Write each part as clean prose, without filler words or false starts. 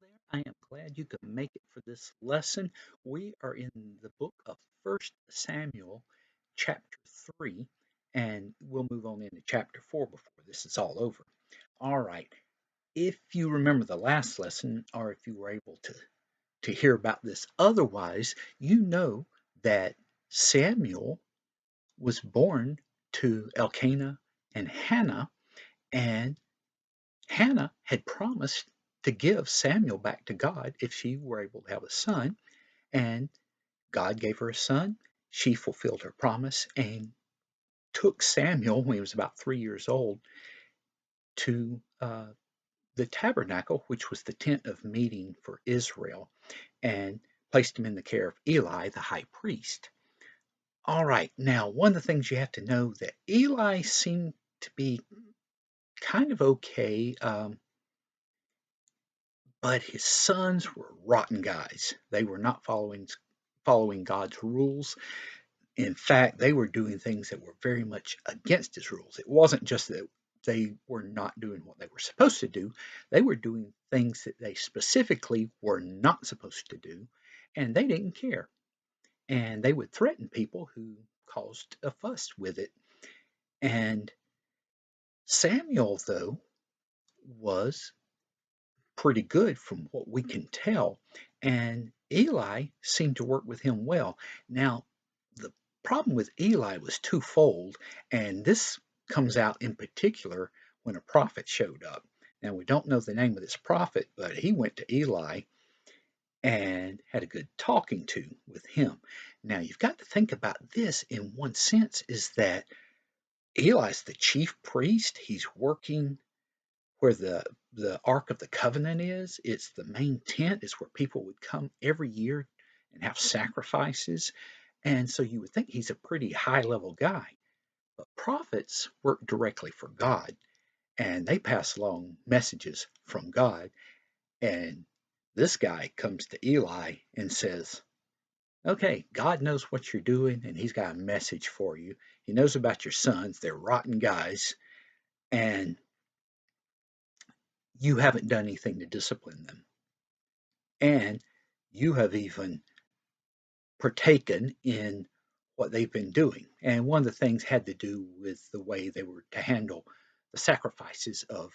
there. I am glad you could make it for this lesson. We are in the book of First Samuel, chapter 3, and we'll move on into chapter 4 before this is all over. All right. If you remember the last lesson, or if you were able to hear about this otherwise, you know that Samuel was born to Elkanah and Hannah, and Hannah had promised to give Samuel back to God if she were able to have a son, and God gave her a son. She fulfilled her promise and took Samuel when he was about 3 years old to the tabernacle, which was the tent of meeting for Israel, and placed him in the care of Eli, the high priest. All right, now one of the things you have to know that Eli seemed to be kind of okay. But his sons were rotten guys. They were not following God's rules. In fact, they were doing things that were very much against his rules. It wasn't just that they were not doing what they were supposed to do, they were doing things that they specifically were not supposed to do, and they didn't care. And they would threaten people who caused a fuss with it. And Samuel, though, was pretty good from what we can tell. And Eli seemed to work with him well. Now, the problem with Eli was twofold, and this comes out in particular when a prophet showed up. Now, we don't know the name of this prophet, but he went to Eli and had a good talking to with him. Now, you've got to think about this in one sense is that Eli's the chief priest. He's working where the Ark of the Covenant is. It's the main tent. It's where people would come every year and have sacrifices. And so you would think he's a pretty high level guy. But prophets work directly for God and they pass along messages from God. And this guy comes to Eli and says, okay, God knows what you're doing and he's got a message for you. He knows about your sons. They're rotten guys. And you haven't done anything to discipline them. And you have even partaken in what they've been doing. And one of the things had to do with the way they were to handle the sacrifices of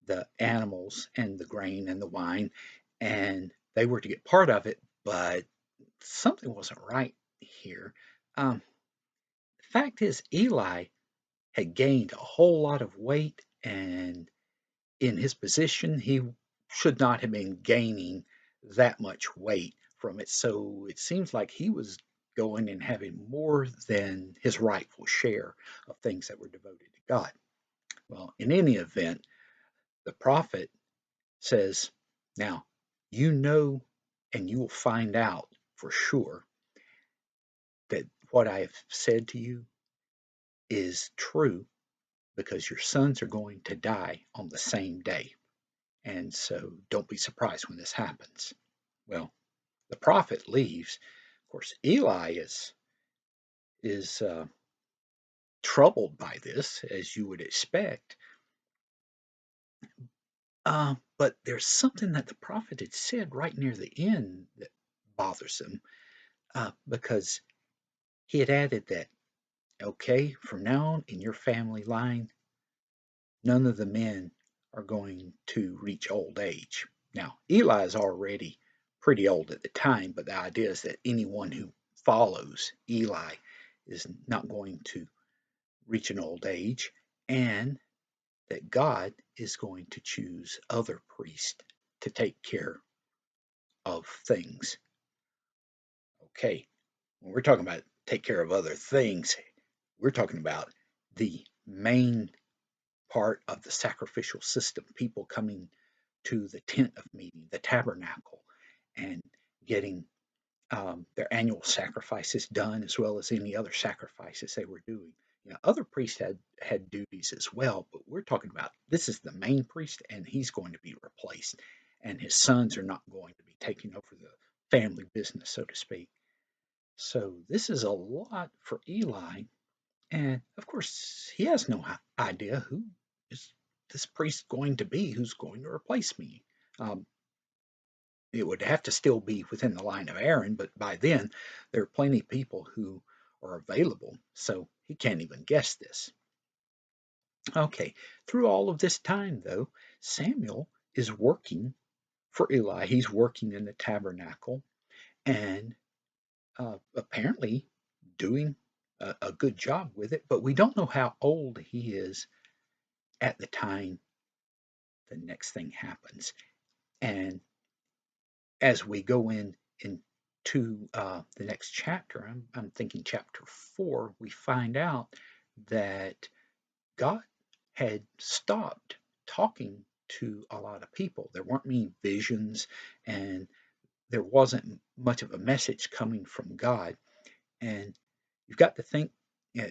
the animals and the grain and the wine. And they were to get part of it, but something wasn't right here. The fact is, Eli had gained a whole lot of weight, and in his position, he should not have been gaining that much weight from it. So it seems like he was going and having more than his rightful share of things that were devoted to God. Well, in any event, the prophet says, now you know and you will find out for sure that what I have said to you is true because your sons are going to die on the same day. And so don't be surprised when this happens. Well, the prophet leaves. Of course, Eli is troubled by this, as you would expect. But there's something that the prophet had said right near the end that bothers him because he had added that, okay, from now on in your family line, none of the men are going to reach old age. Now, Eli is already pretty old at the time, but the idea is that anyone who follows Eli is not going to reach an old age, and that God is going to choose other priests to take care of things. Okay, when we're talking about take care of other things, we're talking about the main part of the sacrificial system, people coming to the tent of meeting, the tabernacle, and getting their annual sacrifices done, as well as any other sacrifices they were doing. You know, other priests had duties as well, but we're talking about this is the main priest, and he's going to be replaced, and his sons are not going to be taking over the family business, so to speak. So this is a lot for Eli, and of course he has no idea who is this priest going to be, who's going to replace me. Um, it would have to still be within the line of Aaron, but by then there are plenty of people who are available, so he can't even guess this. Okay, through all of this time, though, Samuel is working for Eli. He's working in the tabernacle and apparently doing a good job with it, but we don't know how old he is at the time the next thing happens. And as we go into the next chapter, I'm thinking chapter 4, we find out that God had stopped talking to a lot of people. There weren't many visions, and there wasn't much of a message coming from God. And you've got to think uh,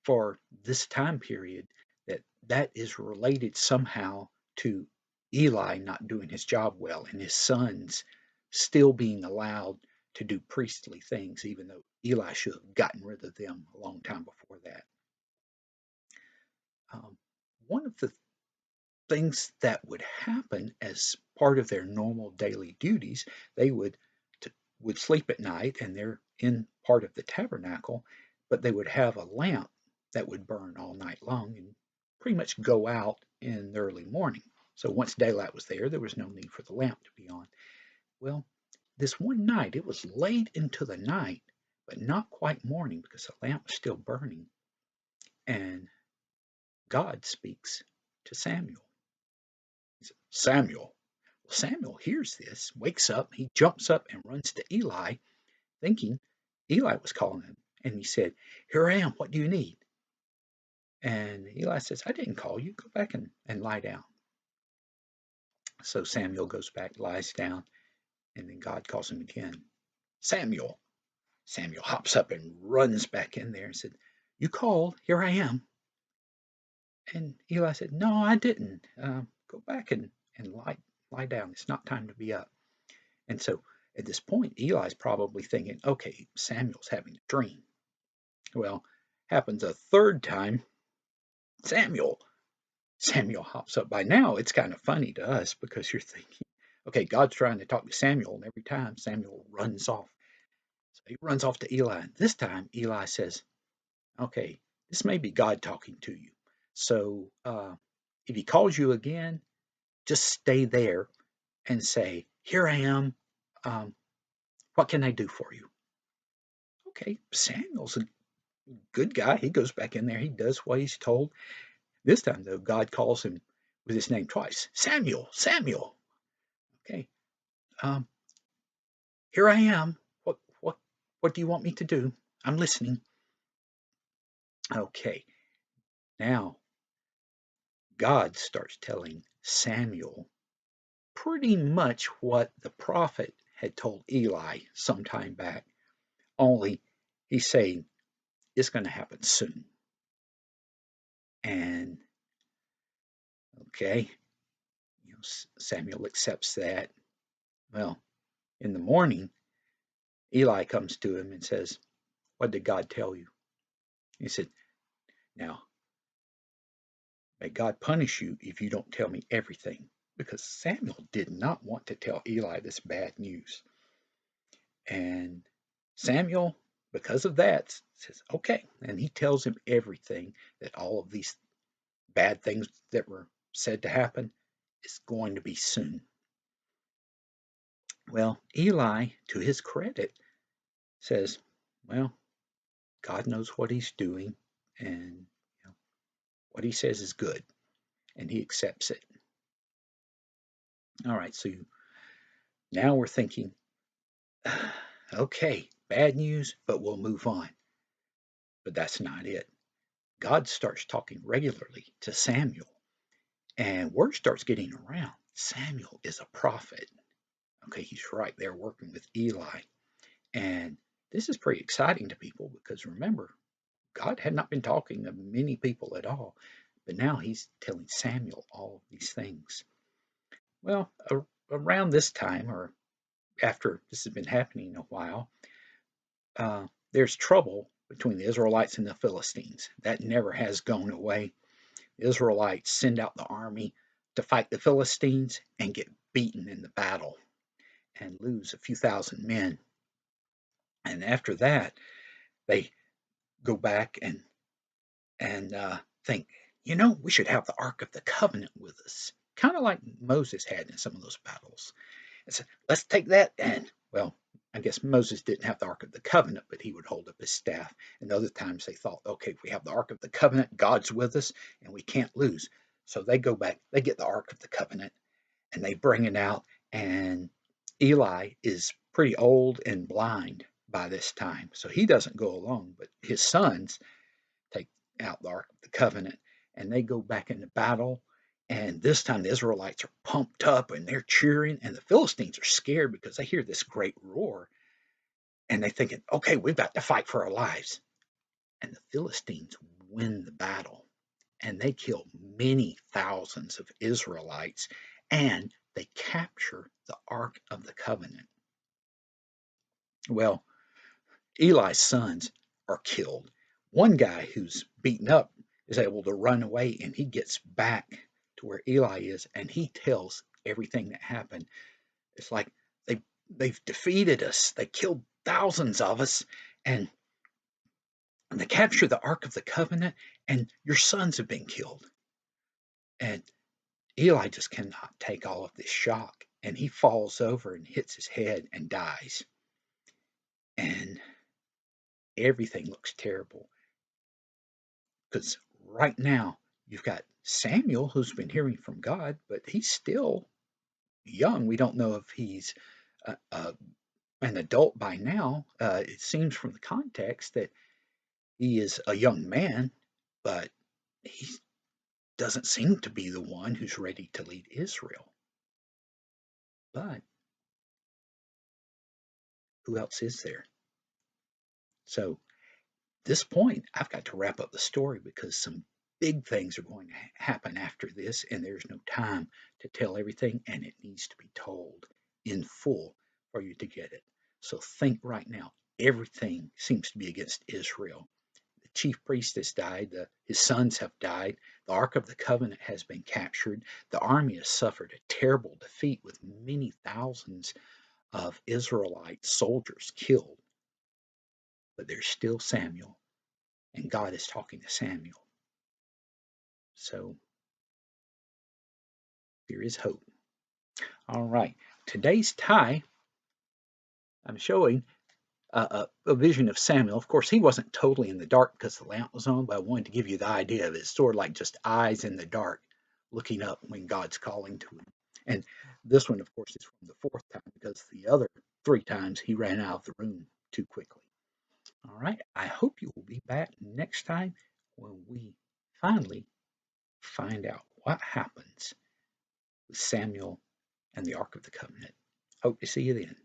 for this time period that that is related somehow to Eli not doing his job well and his sons still being allowed to do priestly things, even though Eli should have gotten rid of them a long time before that. Um, One of the things that would happen as part of their normal daily duties, they would sleep at night and they're in part of the tabernacle, but they would have a lamp that would burn all night long and pretty much go out in the early morning. So once daylight was there was no need for the lamp to be on. Well, this one night, it was late into the night, but not quite morning because the lamp was still burning. And God speaks to Samuel. He said, Samuel. Well, Samuel hears this, wakes up, he jumps up and runs to Eli, thinking Eli was calling him. And he said, Here I am. What do you need? And Eli says, I didn't call you. Go back and lie down. So Samuel goes back, lies down, and then God calls him again. Samuel. Samuel hops up and runs back in there and said, You called. Here I am. And Eli said, No, I didn't. Go back and lie down. It's not time to be up. And so at this point, Eli's probably thinking, Okay, Samuel's having a dream. Well, happens a third time. Samuel. Samuel hops up. By now, it's kind of funny to us because you're thinking, okay, God's trying to talk to Samuel, and every time Samuel runs off. So he runs off to Eli. And this time, Eli says, okay, this may be God talking to you. So if he calls you again, just stay there and say, Here I am. Um, what can I do for you? Okay, Samuel's a good guy. He goes back in there. He does what he's told. This time, though, God calls him with his name twice. Samuel, Samuel. Okay, um, here I am. What do you want me to do? I'm listening. Okay, now God starts telling Samuel pretty much what the prophet had told Eli some time back, only he's saying it's going to happen soon. And okay, Samuel accepts that. Well, in the morning, Eli comes to him and says, What did God tell you? He said, Now, may God punish you if you don't tell me everything. Because Samuel did not want to tell Eli this bad news. And Samuel, because of that, says, Okay. And he tells him everything, that all of these bad things that were said to happen is going to be soon. Well, Eli, to his credit, says, Well, God knows what he's doing, and what he says is good, and he accepts it. All right, so now we're thinking, okay, bad news, but we'll move on. But that's not it. God starts talking regularly to Samuel, and word starts getting around. Samuel is a prophet. Okay, he's right there working with Eli. And this is pretty exciting to people because remember, God had not been talking to many people at all, but now he's telling Samuel all of these things. Well, around this time, or after this has been happening a while, there's trouble between the Israelites and the Philistines. That never has gone away. The Israelites send out the army to fight the Philistines and get beaten in the battle. and lose a few thousand men. And after that, they go back and think, we should have the Ark of the Covenant with us, kind of like Moses had in some of those battles. And so let's take that. And well, I guess Moses didn't have the Ark of the Covenant, but he would hold up his staff. And other times they thought, okay, if we have the Ark of the Covenant, God's with us and we can't lose. So they go back, they get the Ark of the Covenant and they bring it out. And Eli is pretty old and blind by this time. So he doesn't go along, but his sons take out the Ark of the Covenant and they go back into battle. And this time the Israelites are pumped up and they're cheering, and the Philistines are scared because they hear this great roar and they're thinking, okay, we've got to fight for our lives. And the Philistines win the battle and they kill many thousands of Israelites and they capture the Ark of the Covenant. Well, Eli's sons are killed. One guy who's beaten up is able to run away and he gets back to where Eli is and he tells everything that happened. It's like they've defeated us. They killed thousands of us and they captured the Ark of the Covenant and your sons have been killed. And Eli just cannot take all of this shock and he falls over and hits his head and dies. And everything looks terrible because right now you've got Samuel who's been hearing from God, but he's still young. We don't know if he's an adult by now. It seems from the context that he is a young man, but he doesn't seem to be the one who's ready to lead Israel. But who else is there? So this point, I've got to wrap up the story because some big things are going to happen after this, and there's no time to tell everything, and it needs to be told in full for you to get it. So think right now. Everything seems to be against Israel. The chief priest has died, his sons have died, the Ark of the Covenant has been captured, the army has suffered a terrible defeat with many thousands of Israelite soldiers killed. But there's still Samuel, and God is talking to Samuel. So there is hope. All right. Today's tie, I'm showing a vision of Samuel. Of course, he wasn't totally in the dark because the lamp was on, but I wanted to give you the idea of it. It's sort of like just eyes in the dark looking up when God's calling to him. And this one, of course, is from the fourth time because the other three times he ran out of the room too quickly. All right. I hope you will be back next time when we finally find out what happens with Samuel and the Ark of the Covenant. Hope to see you then.